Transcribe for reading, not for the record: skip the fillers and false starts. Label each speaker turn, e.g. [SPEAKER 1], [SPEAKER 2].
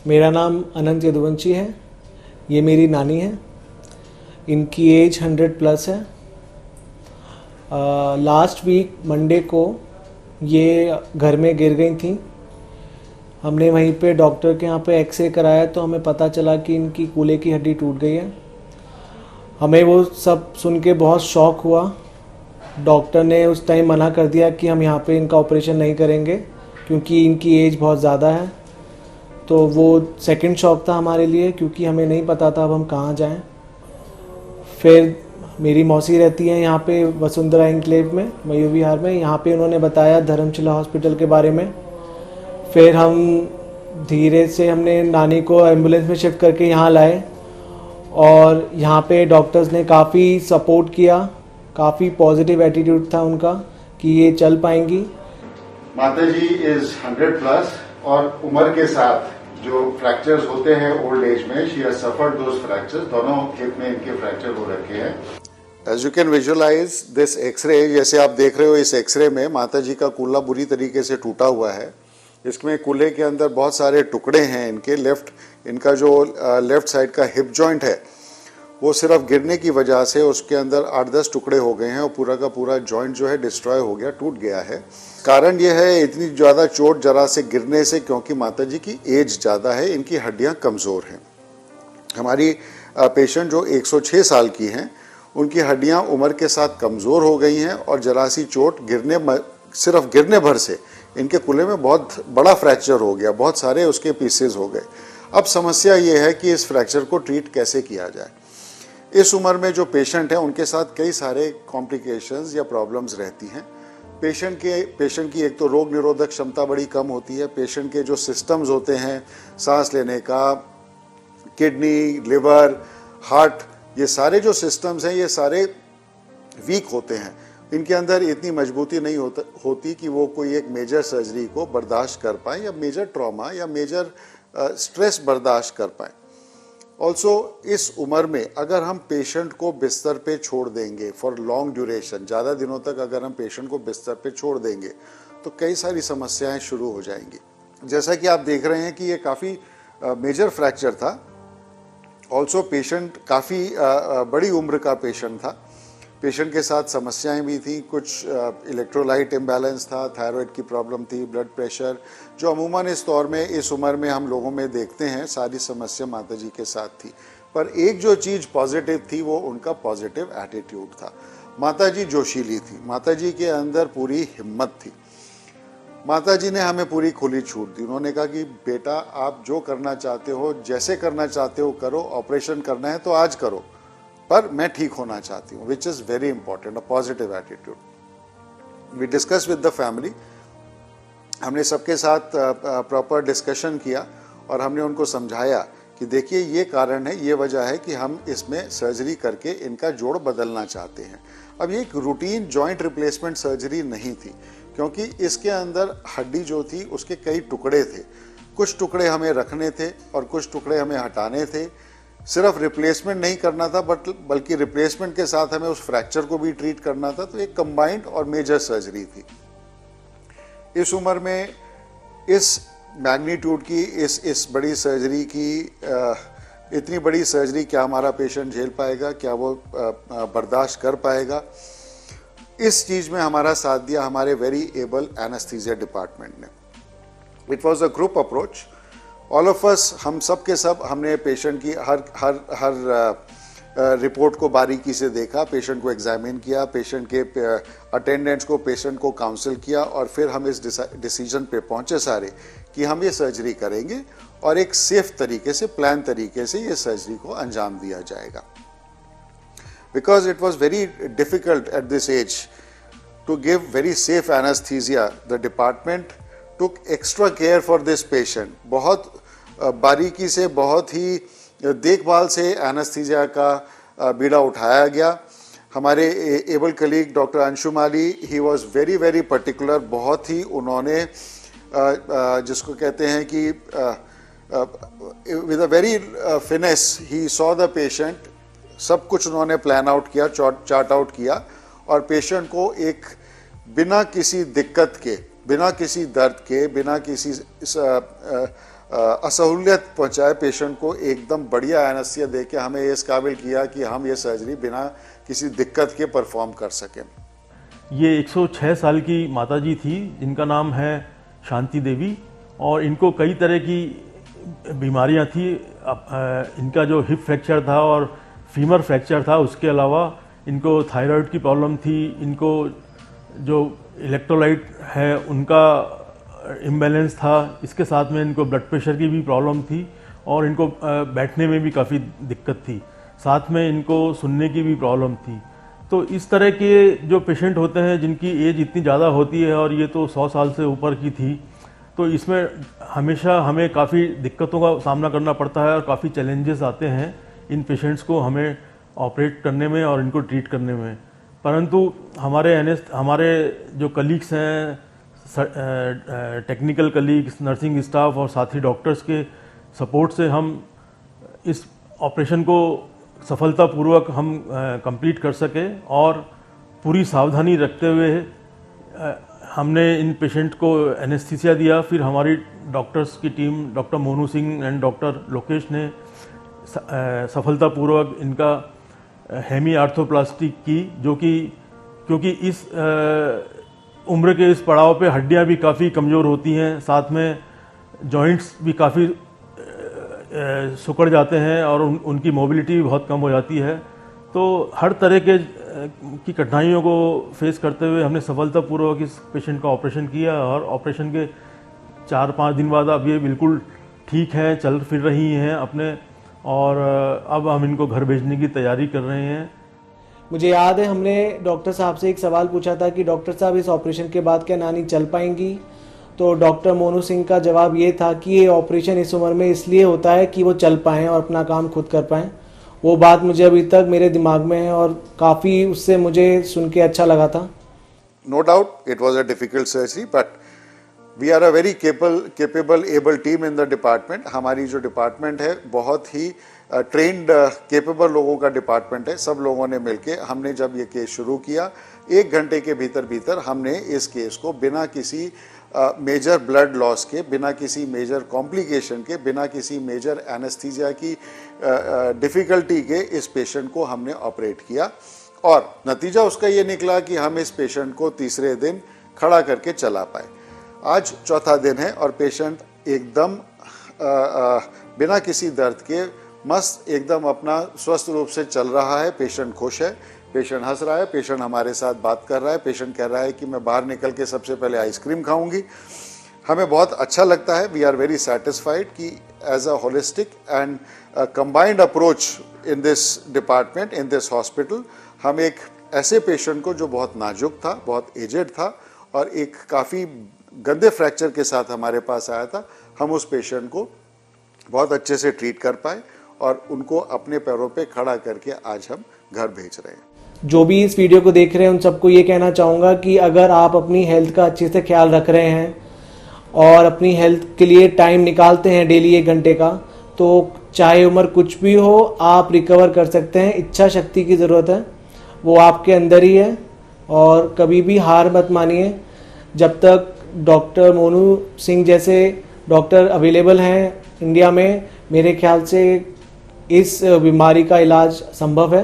[SPEAKER 1] मेरा नाम अनंत यदुवंशी है। ये मेरी नानी है। इनकी एज 100+ है। लास्ट वीक मंडे को ये घर में गिर गई थी। हमने वहीं पे डॉक्टर के यहाँ पे एक्सरे कराया तो हमें पता चला कि इनकी कूल्हे की हड्डी टूट गई है। हमें वो सब सुन के बहुत शॉक हुआ। डॉक्टर ने उस टाइम मना कर दिया कि हम यहाँ पे इनका ऑपरेशन नहीं करेंगे क्योंकि इनकी एज बहुत ज़्यादा है। तो वो सेकंड शॉक था हमारे लिए क्योंकि हमें नहीं पता था अब हम कहाँ जाएं। फिर मेरी मौसी रहती है यहाँ पे वसुंधरा एनक्लेव में, मयूर विहार में। यहाँ पे उन्होंने बताया धर्मशिला हॉस्पिटल के बारे में। फिर हम धीरे से हमने नानी को एम्बुलेंस में शिफ्ट करके यहाँ लाए और यहाँ पे डॉक्टर्स ने काफ़ी सपोर्ट किया। काफ़ी पॉजिटिव एटीट्यूड था उनका कि ये चल पाएंगी।
[SPEAKER 2] माता जी इज 100+ और उम्र के साथ जो फ्रैक्चर्स होते हैं ओल्ड एज में, she has suffered those fractures. दोनों हिप में इनके फ्रैक्चर हो रखे हैं। As you can visualise this X-ray, जैसे आप देख रहे हो इस एक्सरे में माता जी का कूल्हा बुरी तरीके से टूटा हुआ है। इसमें कूल्हे के अंदर बहुत सारे टुकड़े हैं इनके। इनका जो लेफ्ट साइड का हिप जॉइंट है वो सिर्फ गिरने की वजह से उसके अंदर 8-10 टुकड़े हो गए हैं और पूरा का पूरा जॉइंट जो है डिस्ट्रॉय हो गया, टूट गया है। कारण ये है इतनी ज़्यादा चोट जरा से गिरने से, क्योंकि माता जी की एज ज़्यादा है, इनकी हड्डियां कमज़ोर हैं। हमारी पेशेंट जो 106 साल की हैं उनकी हड्डियां उम्र के साथ कमज़ोर हो गई हैं और जरा सी चोट सिर्फ गिरने भर से इनके कूल्हे में बहुत बड़ा फ्रैक्चर हो गया, बहुत सारे उसके पीसेस हो गए। अब समस्या ये है कि इस फ्रैक्चर को ट्रीट कैसे किया जाए। इस उम्र में जो पेशेंट है उनके साथ कई सारे कॉम्प्लिकेशंस या प्रॉब्लम्स रहती हैं। पेशेंट की एक तो रोग निरोधक क्षमता बड़ी कम होती है। पेशेंट के जो सिस्टम्स होते हैं, सांस लेने का, किडनी, लिवर, हार्ट, ये सारे जो सिस्टम्स हैं ये सारे वीक होते हैं। इनके अंदर इतनी मजबूती नहीं होती कि वो कोई एक मेजर सर्जरी को बर्दाश्त कर पाए या मेजर ट्रॉमा या मेजर स्ट्रेस बर्दाश्त कर पाए। ऑल्सो इस उम्र में अगर हम पेशेंट को बिस्तर पे छोड़ देंगे फॉर लॉन्ग ड्यूरेशन, ज़्यादा दिनों तक अगर हम पेशेंट को बिस्तर पे छोड़ देंगे तो कई सारी समस्याएं शुरू हो जाएंगी। जैसा कि आप देख रहे हैं कि ये काफ़ी मेजर फ्रैक्चर था। ऑल्सो पेशेंट काफ़ी बड़ी उम्र का पेशेंट था। पेशेंट के साथ समस्याएं भी थी, कुछ इलेक्ट्रोलाइट इम्बैलेंस था, थायराइड की प्रॉब्लम थी, ब्लड प्रेशर, जो अमूमन इस दौर में इस उम्र में हम लोगों में देखते हैं। सारी समस्या माता जी के साथ थी, पर एक जो चीज़ पॉजिटिव थी वो उनका पॉजिटिव एटीट्यूड था। माता जी जोशीली थी, माता जी के अंदर पूरी हिम्मत थी। माता जी ने हमें पूरी खुली छूट दी। उन्होंने कहा कि बेटा आप जो करना चाहते हो, जैसे करना चाहते हो करो, ऑपरेशन करना है तो आज करो, पर मैं ठीक होना चाहती हूँ, which is very important, a positive attitude. We discuss with the family. हमने सबके साथ प्रॉपर डिस्कशन किया और हमने उनको समझाया कि देखिए ये कारण है, ये वजह है कि हम इसमें सर्जरी करके इनका जोड़ बदलना चाहते हैं। अब ये एक रूटीन जॉइंट रिप्लेसमेंट सर्जरी नहीं थी, क्योंकि इसके अंदर हड्डी जो थी उसके कई टुकड़े थे। कुछ टुकड़े हमें रखने थे और कुछ टुकड़े हमें हटाने थे। सिर्फ रिप्लेसमेंट नहीं करना था बल्कि रिप्लेसमेंट के साथ हमें उस फ्रैक्चर को भी ट्रीट करना था। तो एक कंबाइंड और मेजर सर्जरी थी। इस उम्र में इस मैग्नीट्यूड की इस बड़ी सर्जरी की इतनी बड़ी सर्जरी क्या हमारा पेशेंट झेल पाएगा, क्या वो बर्दाश्त कर पाएगा? इस चीज़ में हमारा साथ दिया हमारे वेरी एबल एनेस्थीसिया डिपार्टमेंट ने। It was a group approach. All of us, हम सब के सब, हमने पेशेंट की हर रिपोर्ट को बारीकी से देखा, पेशेंट को एग्जामिन किया, पेशेंट के अटेंडेंट्स को, पेशेंट को काउंसिल किया और फिर हम इस डिसीजन पे पहुंचे सारे कि हम ये सर्जरी करेंगे और एक सेफ तरीके से, प्लान तरीके से ये सर्जरी को अंजाम दिया जाएगा। Because it was very difficult at this age to give very safe anaesthesia, the department took extra care for this patient. बहुत बारीकी से, बहुत ही देखभाल से एनेस्थीसिया का बीड़ा उठाया गया। हमारे able colleague doctor Anshu Mali, he was very very particular. बहुत ही उन्होंने जिसको कहते हैं कि with a very finesse he saw the patient. सब कुछ उन्होंने प्लान आउट किया, चार्ट आउट किया और पेशेंट को एक बिना किसी दिक्कत के, बिना किसी दर्द के, बिना किसी असहूलियत पहुंचाए पेशेंट को, एकदम बढ़िया एनेस्थीसिया दे के हमें इस काबिल किया कि हम ये सर्जरी बिना किसी दिक्कत के परफॉर्म कर सकें।
[SPEAKER 3] ये 106 साल की माताजी थी जिनका नाम है शांति देवी, और इनको कई तरह की बीमारियां थी। इनका जो हिप फ्रैक्चर था और फीमर फ्रैक्चर था, उसके अलावा इनको थायराइड की प्रॉब्लम थी, इनको जो इलेक्ट्रोलाइट है उनका इम्बैलेंस था, इसके साथ में इनको ब्लड प्रेशर की भी प्रॉब्लम थी और इनको बैठने में भी काफ़ी दिक्कत थी, साथ में इनको सुनने की भी प्रॉब्लम थी। तो इस तरह के जो पेशेंट होते हैं जिनकी एज इतनी ज़्यादा होती है और ये तो 100 साल से ऊपर की थी, तो इसमें हमेशा हमें काफ़ी दिक्कतों का सामना करना पड़ता है और काफ़ी चैलेंजेस आते हैं इन पेशेंट्स को हमें ऑपरेट करने में और इनको ट्रीट करने में। परंतु हमारे जो कलीग्स हैं, टेक्निकल कलीग्स, नर्सिंग स्टाफ और साथी डॉक्टर्स के सपोर्ट से हम इस ऑपरेशन को सफलतापूर्वक हम कंप्लीट कर सके और पूरी सावधानी रखते हुए हमने इन पेशेंट को एनेस्थीसिया दिया। फिर हमारी डॉक्टर्स की team, doctor Monu Singh and doctor Lokesh ने सफलतापूर्वक इनका हेमी आर्थोप्लास्टी की, जो कि क्योंकि इस उम्र के इस पड़ाव पे हड्डियां भी काफ़ी कमज़ोर होती हैं, साथ में जॉइंट्स भी काफ़ी सिकुड़ जाते हैं और उनकी मोबिलिटी भी बहुत कम हो जाती है। तो हर तरह के की कठिनाइयों को फेस करते हुए हमने सफलतापूर्वक इस पेशेंट का ऑपरेशन किया और ऑपरेशन के 4-5 दिन बाद अब ये बिल्कुल ठीक हैं, चल फिर रही हैं अपने, और अब हम इनको घर भेजने की तैयारी कर रहे हैं।
[SPEAKER 1] मुझे याद है हमने डॉक्टर साहब से एक सवाल पूछा था कि डॉक्टर साहब इस ऑपरेशन के बाद क्या नानी चल पाएंगी, तो डॉक्टर मोनू सिंह का जवाब ये था कि ये ऑपरेशन इस उम्र में इसलिए होता है कि वो चल पाएँ और अपना काम खुद कर पाएँ। वो बात मुझे अभी तक मेरे दिमाग में है और काफ़ी उससे मुझे सुन के अच्छा लगा था।
[SPEAKER 2] No doubt it was a difficult surgery, but we are a very capable, able team in the department. हमारी जो डिपार्टमेंट है बहुत ही ट्रेंड केपेबल लोगों का डिपार्टमेंट है। सब लोगों ने मिलके हमने जब ये केस शुरू किया, 1 घंटे के भीतर हमने इस केस को बिना किसी मेजर ब्लड लॉस के, बिना किसी मेजर कॉम्प्लिकेशन के, बिना किसी मेजर एनेस्थीसिया की डिफ़िकल्टी के इस पेशेंट को हमने ऑपरेट किया और नतीजा उसका ये निकला कि हम इस पेशेंट को तीसरे दिन खड़ा करके चला पाए। आज चौथा दिन है और पेशेंट एकदम बिना किसी दर्द के मस्त एकदम अपना स्वस्थ रूप से चल रहा है। पेशेंट खुश है, पेशेंट हंस रहा है, पेशेंट हमारे साथ बात कर रहा है, पेशेंट कह रहा है कि मैं बाहर निकल के सबसे पहले आइसक्रीम खाऊंगी। हमें बहुत अच्छा लगता है। वी आर वेरी सेटिस्फाइड कि as a holistic and combined approach in this department, in this hospital, हम एक ऐसे पेशेंट को जो बहुत नाजुक था, बहुत एजेड था और एक काफ़ी गंदे फ्रैक्चर के साथ हमारे पास आया था, हम उस पेशेंट को बहुत अच्छे से ट्रीट कर पाए और उनको अपने पैरों पे खड़ा करके आज हम घर भेज रहे हैं।
[SPEAKER 1] जो भी इस वीडियो को देख रहे हैं उन सबको ये कहना चाहूँगा कि अगर आप अपनी हेल्थ का अच्छे से ख्याल रख रहे हैं और अपनी हेल्थ के लिए टाइम निकालते हैं डेली 1 घंटे का, तो चाहे उम्र कुछ भी हो आप रिकवर कर सकते हैं। इच्छा शक्ति की ज़रूरत है, वो आपके अंदर ही है और कभी भी हार मत मानिए। जब तक डॉक्टर मोनू सिंह जैसे डॉक्टर अवेलेबल हैं इंडिया में, मेरे ख्याल से इस बीमारी का इलाज संभव है।